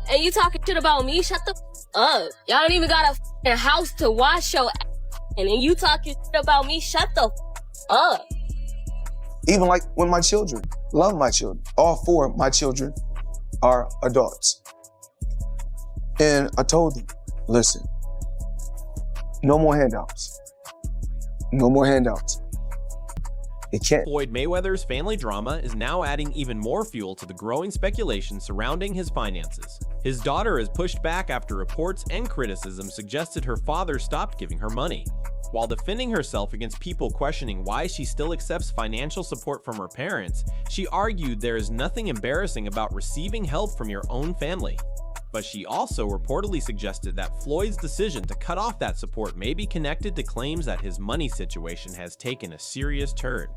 and you talking shit about me? Shut the up. Y'all don't even got a house to wash your ass. And then you talking shit about me? Shut the up. Even like when my children, love my children. All 4 of my children are adults. And I told them, listen, no more handouts. No more handouts. It can't. Floyd Mayweather's family drama is now adding even more fuel to the growing speculation surrounding his finances. His daughter has pushed back after reports and criticism suggested her father stopped giving her money. While defending herself against people questioning why she still accepts financial support from her parents, she argued there is nothing embarrassing about receiving help from your own family. But she also reportedly suggested that Floyd's decision to cut off that support may be connected to claims that his money situation has taken a serious turn.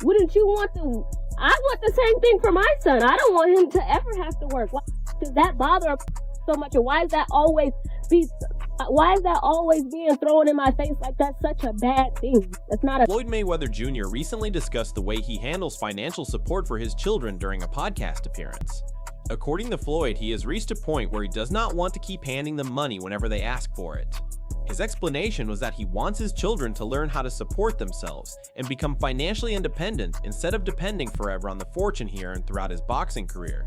Wouldn't you want I want the same thing for my son. I don't want him to ever have to work. Why does that bother so much? And why is that always being thrown in my face like that's such a bad thing? That's not a... Floyd Mayweather Jr. recently discussed the way he handles financial support for his children during a podcast appearance. According to Floyd, he has reached a point where he does not want to keep handing them money whenever they ask for it. His explanation was that he wants his children to learn how to support themselves and become financially independent instead of depending forever on the fortune he earned throughout his boxing career.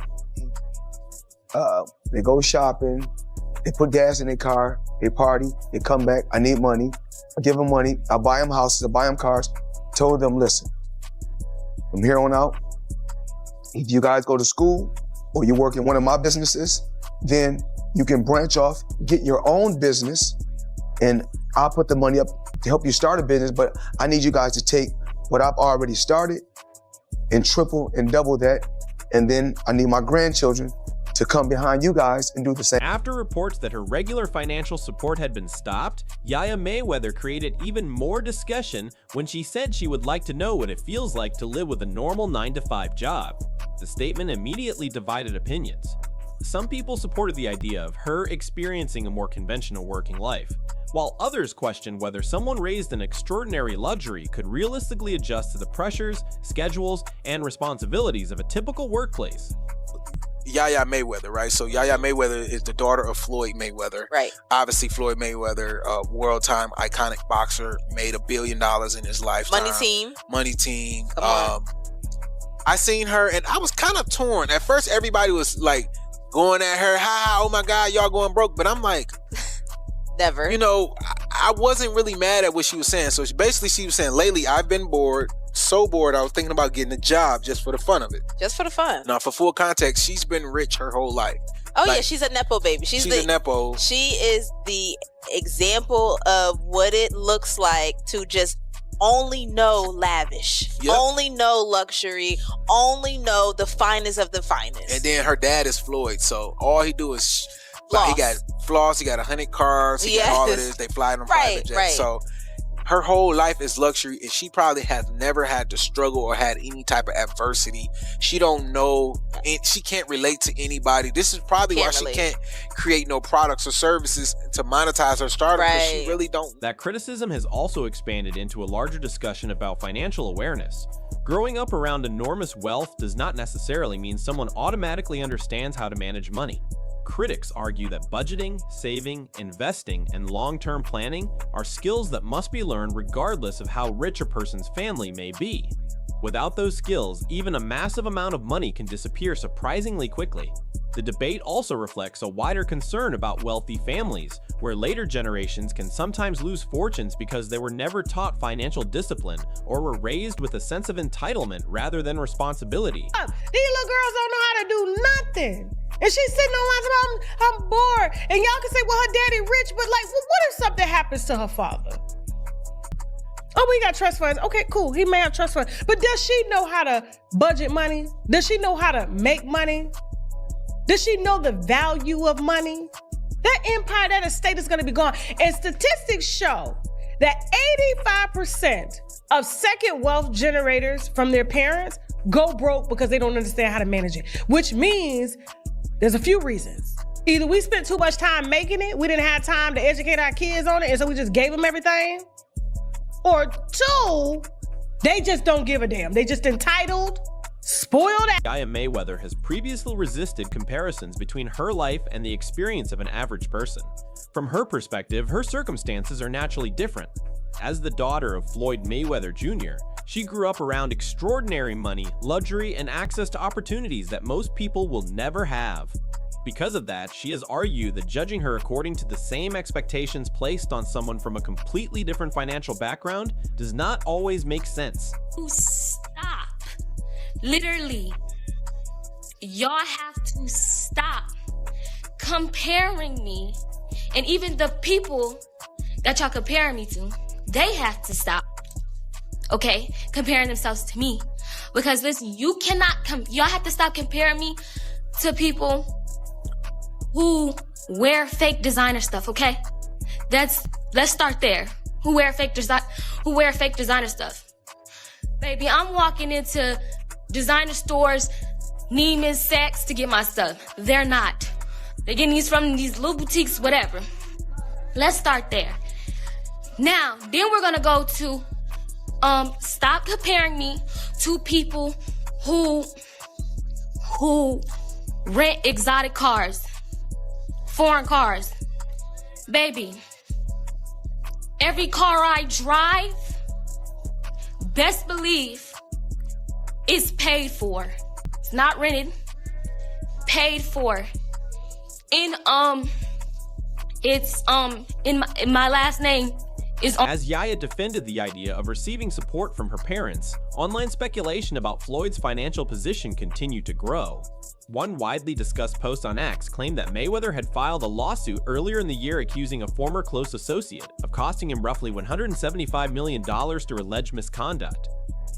They go shopping, they put gas in their car, they party, they come back, I need money. I give them money, I buy them houses, I buy them cars. Told them, listen, from here on out, if you guys go to school or you work in one of my businesses, then you can branch off, get your own business, and I'll put the money up to help you start a business, but I need you guys to take what I've already started and triple and double that, and then I need my grandchildren to come behind you guys and do the same. After reports that her regular financial support had been stopped, Yaya Mayweather created even more discussion when she said she would like to know what it feels like to live with a normal 9-to-5 job. The statement immediately divided opinions. Some people supported the idea of her experiencing a more conventional working life, while others questioned whether someone raised in extraordinary luxury could realistically adjust to the pressures, schedules, and responsibilities of a typical workplace. Yaya Mayweather, right? So Yaya Mayweather is the daughter of Floyd Mayweather. Right. Obviously, Floyd Mayweather, world-time iconic boxer, made $1 billion in his lifetime. Money team. Come on. I seen her and I was kind of torn. At first, everybody was like going at her, oh my God, y'all going broke. But I'm like, never. You know, I wasn't really mad at what she was saying. So basically, she was saying, lately, I've been bored. So bored, I was thinking about getting a job just for the fun of it. Just for the fun. Now, for full context, she's been rich her whole life. Oh, like, yeah, she's a Nepo baby. She's a Nepo. She is the example of what it looks like to just only know lavish, only know luxury, only know the finest of the finest. And then her dad is Floyd, so all he do is floss. Like, he got floss, he got 100 cars, he got all of this. They fly on private jets. So her whole life is luxury, and she probably has never had to struggle or had any type of adversity. She don't know, and she can't relate to anybody. This is probably why she can't create no products or services to monetize her startup, because she really don't. That criticism has also expanded into a larger discussion about financial awareness. Growing up around enormous wealth does not necessarily mean someone automatically understands how to manage money. Critics argue that budgeting, saving, investing, and long-term planning are skills that must be learned regardless of how rich a person's family may be. Without those skills, even a massive amount of money can disappear surprisingly quickly. The debate also reflects a wider concern about wealthy families, where later generations can sometimes lose fortunes because they were never taught financial discipline or were raised with a sense of entitlement rather than responsibility. These little girls don't know how to do nothing. And she's sitting on I'm bored. And y'all can say, well, her daddy rich, but like, well, what if something happens to her father? Oh, we got trust funds. Okay, cool. He may have trust funds. But does she know how to budget money? Does she know how to make money? Does she know the value of money? That empire, that estate is going to be gone. And statistics show that 85% of second wealth generators from their parents go broke because they don't understand how to manage it, which means there's a few reasons. Either we spent too much time making it, we didn't have time to educate our kids on it, and so we just gave them everything. Or two, they just don't give a damn. They just entitled, Spoiled. Yaya Mayweather has previously resisted comparisons between her life and the experience of an average person. From her perspective, her circumstances are naturally different. As the daughter of Floyd Mayweather Jr., she grew up around extraordinary money, luxury, and access to opportunities that most people will never have. Because of that, she has argued that judging her according to the same expectations placed on someone from a completely different financial background does not always make sense. Stop. Literally, y'all have to stop comparing me, and even the people that y'all comparing me to, they have to stop, okay, comparing themselves to me. Because listen, you cannot y'all have to stop comparing me to people who wear fake designer stuff, okay? Let's start there. Who wear fake designer stuff. Baby, I'm walking into designer stores, Neiman Saks to get my stuff. They're not. They're getting these from these little boutiques, whatever. Let's start there. Now, then we're gonna go to stop comparing me to people who rent exotic cars, foreign cars. Baby, every car I drive, best believe, is paid for. It's not rented, paid for. In my last name is on. As Yaya defended the idea of receiving support from her parents, online speculation about Floyd's financial position continued to grow. One widely discussed post on X claimed that Mayweather had filed a lawsuit earlier in the year accusing a former close associate of costing him roughly $175 million through alleged misconduct.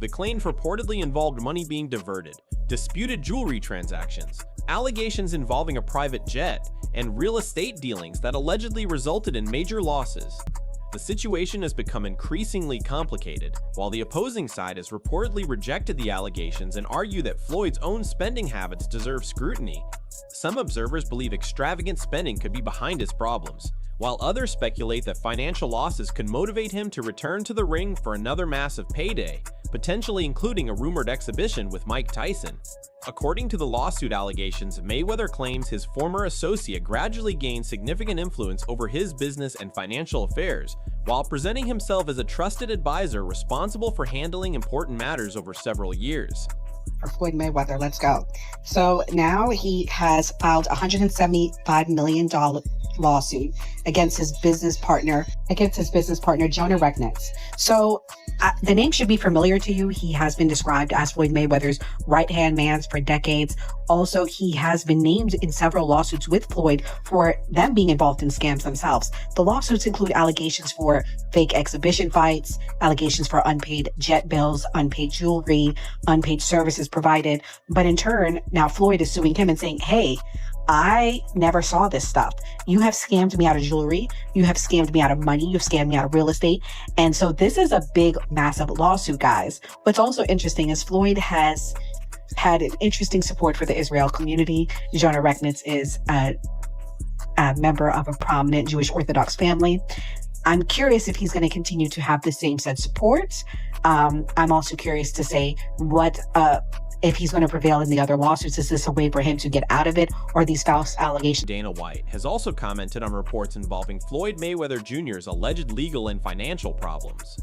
The claim reportedly involved money being diverted, disputed jewelry transactions, allegations involving a private jet, and real estate dealings that allegedly resulted in major losses. The situation has become increasingly complicated, while the opposing side has reportedly rejected the allegations and argued that Floyd's own spending habits deserve scrutiny. Some observers believe extravagant spending could be behind his problems, while others speculate that financial losses could motivate him to return to the ring for another massive payday, potentially including a rumored exhibition with Mike Tyson. According to the lawsuit allegations, Mayweather claims his former associate gradually gained significant influence over his business and financial affairs, while presenting himself as a trusted advisor responsible for handling important matters over several years. For Floyd Mayweather, let's go. So now he has filed a $175 million lawsuit against his business partner, Jonah Regnitz. So the name should be familiar to you. He has been described as Floyd Mayweather's right-hand man for decades. Also, he has been named in several lawsuits with Floyd for them being involved in scams themselves. The lawsuits include allegations for fake exhibition fights, allegations for unpaid jet bills, unpaid jewelry, unpaid services provided. But in turn, now Floyd is suing him and saying, hey, I never saw this stuff. You have scammed me out of jewelry. You have scammed me out of money. You've scammed me out of real estate. And so this is a big, massive lawsuit, guys. What's also interesting is Floyd has had an interesting support for the Israel community. Jonah Regnitz is a member of a prominent Jewish Orthodox family. I'm curious if he's going to continue to have the same set of support. I'm also curious to say what if he's going to prevail in the other lawsuits. Is this a way for him to get out of it, or these false allegations? Dana White has also commented on reports involving Floyd Mayweather Jr.'s alleged legal and financial problems.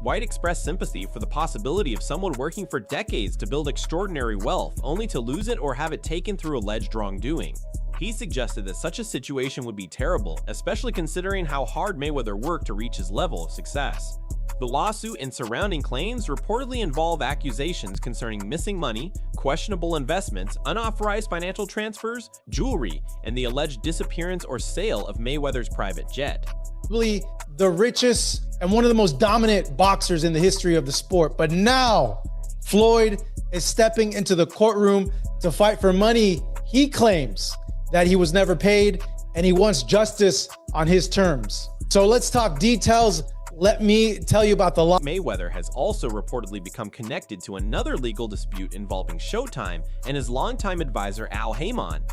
White expressed sympathy for the possibility of someone working for decades to build extraordinary wealth only to lose it or have it taken through alleged wrongdoing. He suggested that such a situation would be terrible, especially considering how hard Mayweather worked to reach his level of success. The lawsuit and surrounding claims reportedly involve accusations concerning missing money, questionable investments, unauthorized financial transfers, jewelry, and the alleged disappearance or sale of Mayweather's private jet. Probably the richest and one of the most dominant boxers in the history of the sport. But now Floyd is stepping into the courtroom to fight for money he claims that he was never paid, and he wants justice on his terms. So let's talk details. Let me tell you about the law. Mayweather has also reportedly become connected to another legal dispute involving Showtime and his longtime advisor Al Haymon.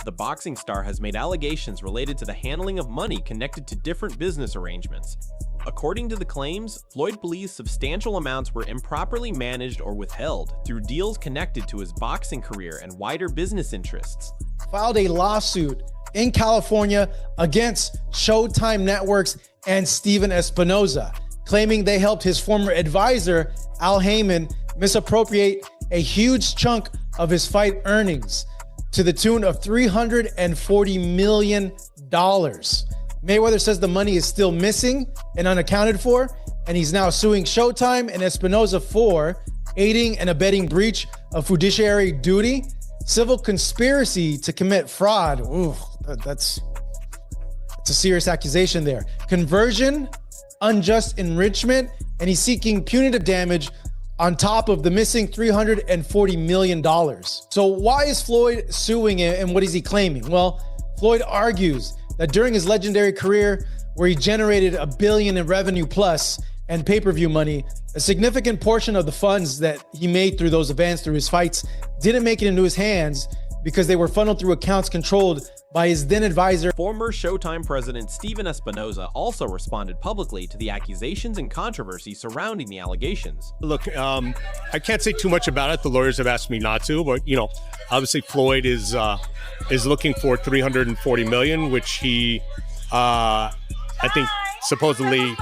The boxing star has made allegations related to the handling of money connected to different business arrangements. According to the claims, Floyd believes substantial amounts were improperly managed or withheld through deals connected to his boxing career and wider business interests. Filed a lawsuit in California against Showtime Networks and Steven Espinoza, claiming they helped his former advisor, Al Heyman, misappropriate a huge chunk of his fight earnings to the tune of $340 million. Mayweather says the money is still missing and unaccounted for, and he's now suing Showtime and Espinoza for aiding and abetting breach of fiduciary duty, civil conspiracy to commit fraud. Ooh, that's a serious accusation there. Conversion, unjust enrichment, and he's seeking punitive damage on top of the missing $340 million. So why is Floyd suing him, and what is he claiming? Well, Floyd argues that during his legendary career, where he generated $1 billion in revenue plus and pay-per-view money, a significant portion of the funds that he made through those events, through his fights, didn't make it into his hands because they were funneled through accounts controlled by his then advisor. Former Showtime president Steven Espinoza also responded publicly to the accusations and controversy surrounding the allegations. Look, I can't say too much about it. The lawyers have asked me not to, but obviously Floyd is looking for $340 million, which he, I think, supposedly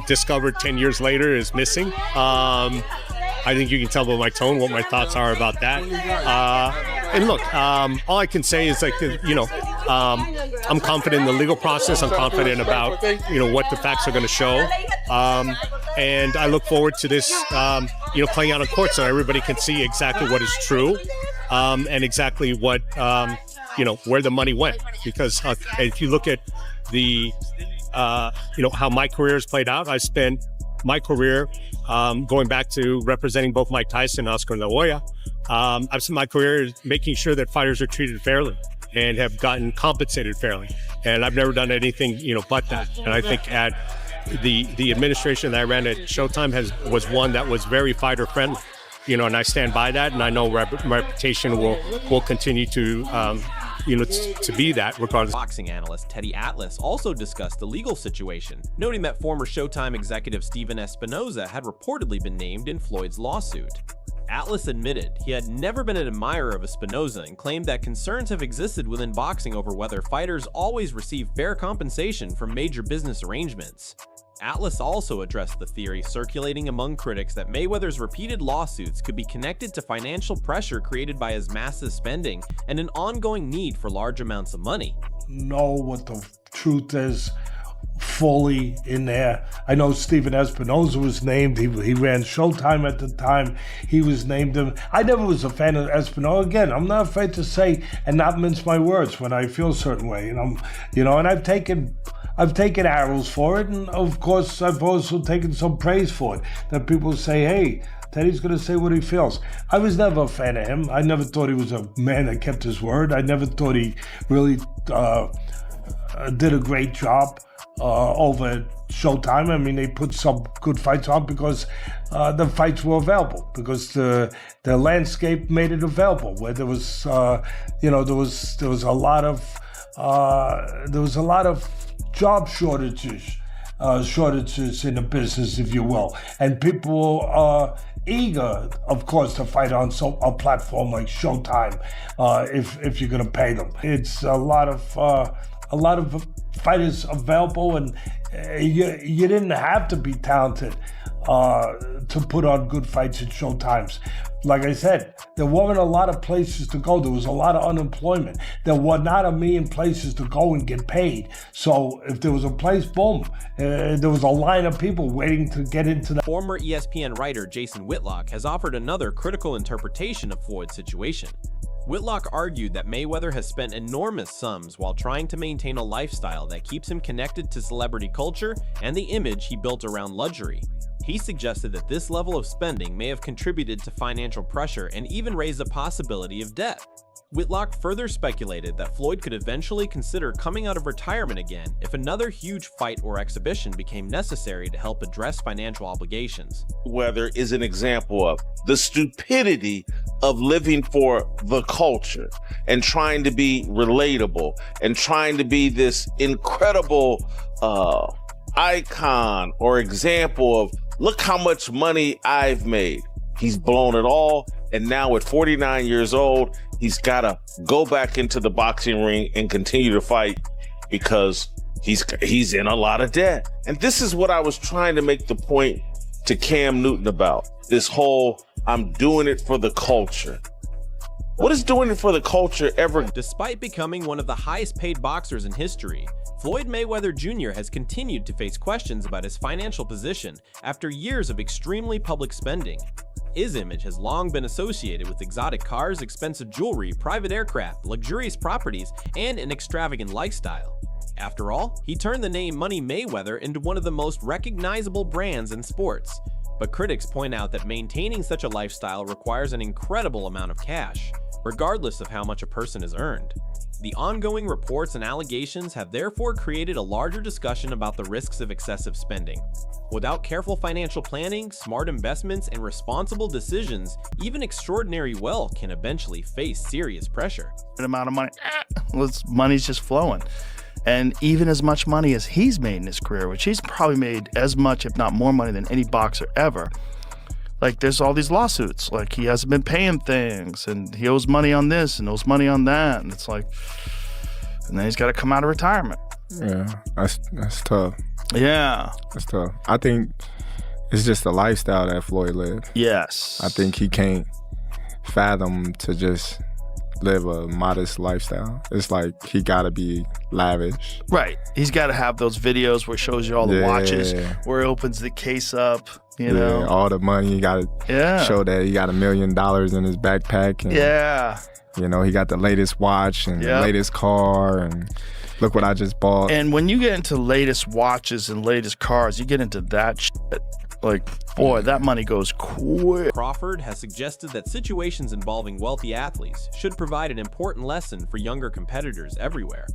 discovered 10 years later is missing. I think you can tell by my tone what my thoughts are about that. And look, all I can say is I'm confident in the legal process. I'm confident about, what the facts are going to show. And I look forward to this, playing out in court so everybody can see exactly what is true and exactly what, where the money went. Because if you look at the, how my career has played out, I spent my career going back to representing both Mike Tyson and Oscar De La Hoya. I've spent my career making sure that fighters are treated fairly and have gotten compensated fairly. And I've never done anything, but that. And I think at the administration that I ran at Showtime was one that was very fighter friendly, and I stand by that. And I know my reputation will continue to be that regardless. Boxing analyst Teddy Atlas also discussed the legal situation, noting that former Showtime executive Steven Espinoza had reportedly been named in Floyd's lawsuit. Atlas admitted he had never been an admirer of Espinoza and claimed that concerns have existed within boxing over whether fighters always receive fair compensation from major business arrangements. Atlas also addressed the theory circulating among critics that Mayweather's repeated lawsuits could be connected to financial pressure created by his massive spending and an ongoing need for large amounts of money. Know what the truth is fully in there. I know Steven Espinoza was named. He ran Showtime at the time. He was named him. I never was a fan of Espinoza. Again, I'm not afraid to say and not mince my words when I feel a certain way. And I've taken arrows for it, and of course I've also taken some praise for it. That people say, hey, Teddy's going to say what he feels. I was never a fan of him. I never thought he was a man that kept his word. I never thought he really did a great job over at Showtime. I mean, they put some good fights on because the fights were available, because the landscape made it available. Where there was, there was a lot of job shortages in the business, if you will, and people are eager, of course, to fight on a platform like Showtime if you're going to pay them. It's a lot of fighters available, and you didn't have to be talented to put on good fights at Showtimes. Like I said, there weren't a lot of places to go. There was a lot of unemployment. There were not a million places to go and get paid. So if there was a place, boom, there was a line of people waiting to get into that. Former ESPN writer Jason Whitlock has offered another critical interpretation of Floyd's situation. Whitlock argued that Mayweather has spent enormous sums while trying to maintain a lifestyle that keeps him connected to celebrity culture and the image he built around luxury. He suggested that this level of spending may have contributed to financial pressure and even raised the possibility of debt. Whitlock further speculated that Floyd could eventually consider coming out of retirement again if another huge fight or exhibition became necessary to help address financial obligations. Mayweather is an example of the stupidity of living for the culture and trying to be relatable and trying to be this incredible icon or example of, look how much money I've made. He's blown it all. And now at 49 years old, he's got to go back into the boxing ring and continue to fight because he's in a lot of debt. And this is what I was trying to make the point to Cam Newton about. This whole, I'm doing it for the culture. What is doing it for the culture ever? Despite becoming one of the highest paid boxers in history, Floyd Mayweather Jr. has continued to face questions about his financial position after years of extremely public spending. His image has long been associated with exotic cars, expensive jewelry, private aircraft, luxurious properties, and an extravagant lifestyle. After all, he turned the name Money Mayweather into one of the most recognizable brands in sports. But critics point out that maintaining such a lifestyle requires an incredible amount of cash, regardless of how much a person has earned. The ongoing reports and allegations have therefore created a larger discussion about the risks of excessive spending. Without careful financial planning, smart investments, and responsible decisions, even extraordinary wealth can eventually face serious pressure. An amount of money, money's just flowing. And even as much money as he's made in his career, which he's probably made as much, if not more money than any boxer ever. Like, there's all these lawsuits. Like, he hasn't been paying things, and he owes money on this and owes money on that. And it's like, and then he's got to come out of retirement. Yeah, that's tough. Yeah. That's tough. I think it's just the lifestyle that Floyd lived. Yes. I think he can't fathom to just live a modest lifestyle. It's like he gotta be lavish. Right. He's got to have those videos where it shows you all the watches, where he opens the case up, you know. All the money. You gotta show that he got $1 million in his backpack. And, you know, he got the latest watch and the latest car and look what I just bought. And when you get into latest watches and latest cars, you get into that shit. Like, boy, that money goes quick. Crawford has suggested that situations involving wealthy athletes should provide an important lesson for younger competitors everywhere.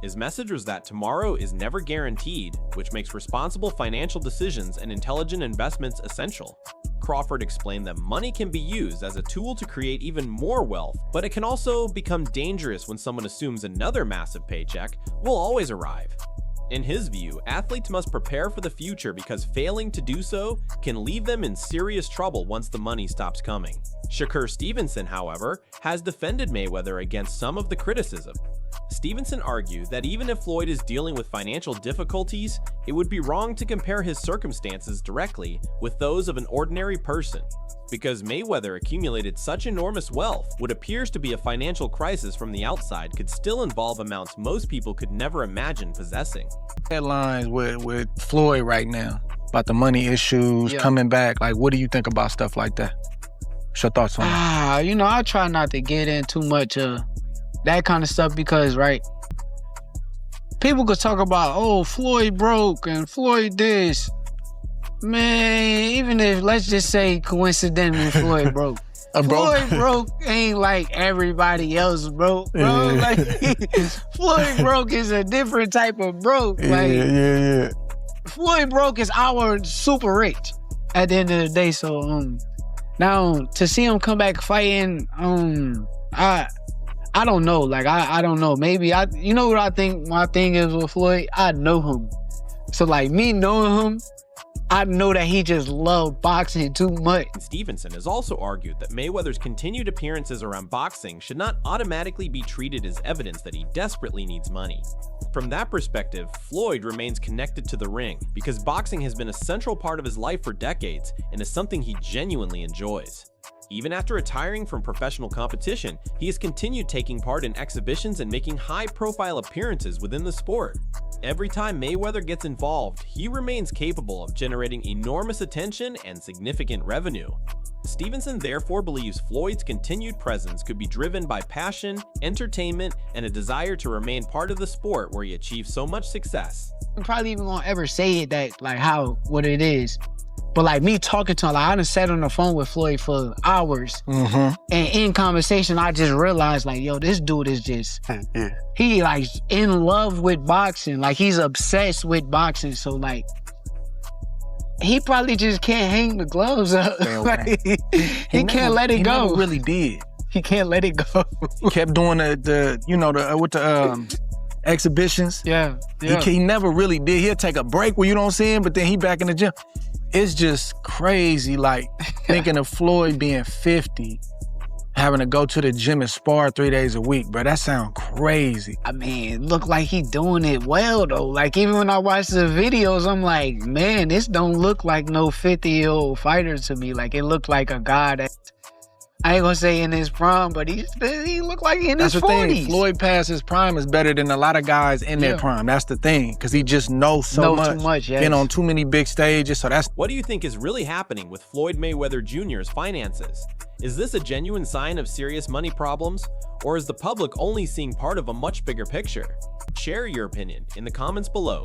His message was that tomorrow is never guaranteed, which makes responsible financial decisions and intelligent investments essential. Crawford explained that money can be used as a tool to create even more wealth, but it can also become dangerous when someone assumes another massive paycheck will always arrive. In his view, athletes must prepare for the future because failing to do so can leave them in serious trouble once the money stops coming. Shakur Stevenson, however, has defended Mayweather against some of the criticism. Stevenson argued that even if Floyd is dealing with financial difficulties, it would be wrong to compare his circumstances directly with those of an ordinary person. Because Mayweather accumulated such enormous wealth, what appears to be a financial crisis from the outside could still involve amounts most people could never imagine possessing. Headlines with Floyd right now about the money issues coming back. Like, what do you think about stuff like that? What's your thoughts on that? You know, I try not to get in too much that kind of stuff because, right, people could talk about, oh, Floyd broke and Floyd this. Man, even if, let's just say, coincidentally, Floyd broke. Floyd broke ain't like everybody else broke, bro. Like, Floyd broke is a different type of broke. Like, Floyd broke is our super rich at the end of the day. So, now, to see him come back fighting, I don't know. Like, I don't know. Maybe, you know what I think my thing is with Floyd? I know him. So, like, me knowing him, I know that he just loved boxing too much. Stevenson has also argued that Mayweather's continued appearances around boxing should not automatically be treated as evidence that he desperately needs money. From that perspective, Floyd remains connected to the ring because boxing has been a central part of his life for decades and is something he genuinely enjoys. Even after retiring from professional competition, he has continued taking part in exhibitions and making high-profile appearances within the sport. Every time Mayweather gets involved, he remains capable of generating enormous attention and significant revenue. Stevenson therefore believes Floyd's continued presence could be driven by passion, entertainment, and a desire to remain part of the sport where he achieved so much success. I'm probably even gonna ever say it that, like, what it is. But, like, me talking to him, like, I done sat on the phone with Floyd for hours. And in conversation, I just realized, like, yo, this dude is just, he, like, in love with boxing. Like, he's obsessed with boxing. So, like, he probably just can't hang the gloves up. Like, he can't let it go. He never really did. He can't let it go. He kept doing exhibitions. Yeah. He never really did. He'll take a break where you don't see him, but then he back in the gym. It's just crazy, like thinking of Floyd being 50, having to go to the gym and spar 3 days a week, bro. That sound crazy. I mean, it look like he doing it well, though. Like, even when I watch the videos, I'm like, man, this don't look like no 50-year-old fighter to me. Like, it looked like a guy that, I ain't gonna say in his prime, but he looked like in his 40s. That's the thing. Floyd past his prime is better than a lot of guys in their prime. That's the thing, because he just knows so much. Too much, yes. Been on too many big stages, so that's... What do you think is really happening with Floyd Mayweather Jr.'s finances? Is this a genuine sign of serious money problems, or is the public only seeing part of a much bigger picture? Share your opinion in the comments below.